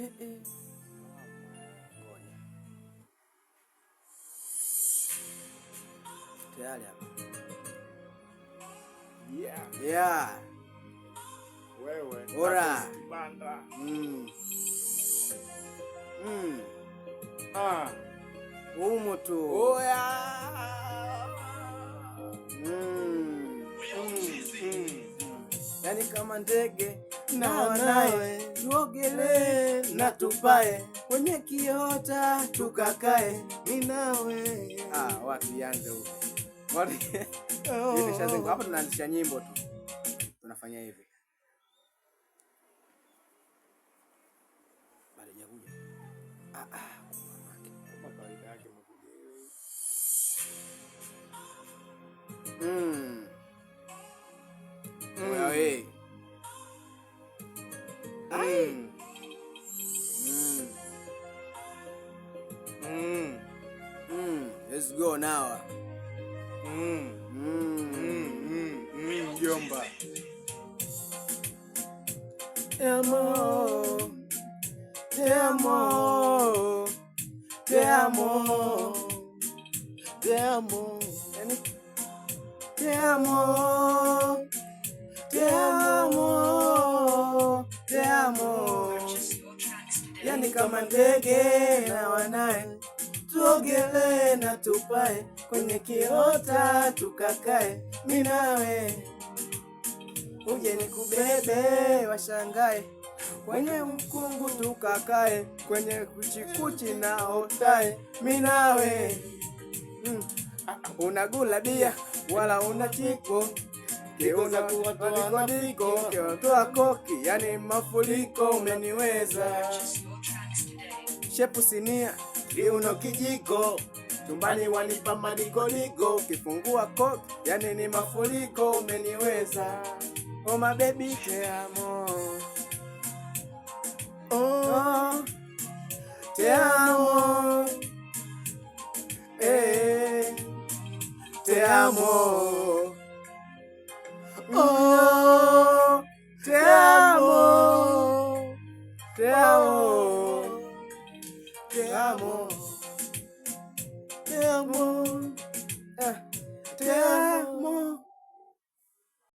Ngoja. Tayari hapa. Yeah. Wewe. Ora. Banda. Umu tu. Oya. Yani kama ndege na nawe tuogelee na tupae kwenye kiota tukakae mimi nawe. Watu yanze huko. Watu. Hivi sasa hapa tunaanzisha nyimbo tu. Tunafanya hivi. Bale jakuja. Kama kawaida yake mkuja. Wewe. Let's go now. Jomba. Te amo. Te amo. Te amo. Te amo. Te amo. Te amo. Te amo. Yani kama ndege na wanae tuogelee na tupae kwenye kiota tukakae mimi nawe. Uje nikubebe washangae kwenye mkungu tukakae kwenye kuchikuchi na otae mimi nawe. Unagula bia wala una chiko kiuna kuwatoa diko kiwatoa koki yani mafuriko umeniweza. Shepu sinia kiuno kijiko chumbani wanipa madigoligo kifungua koki yani ni mafuriko umeniweza. Oh my baby te amo. Oh te amo. Te amo. Oh te amo. Te amo.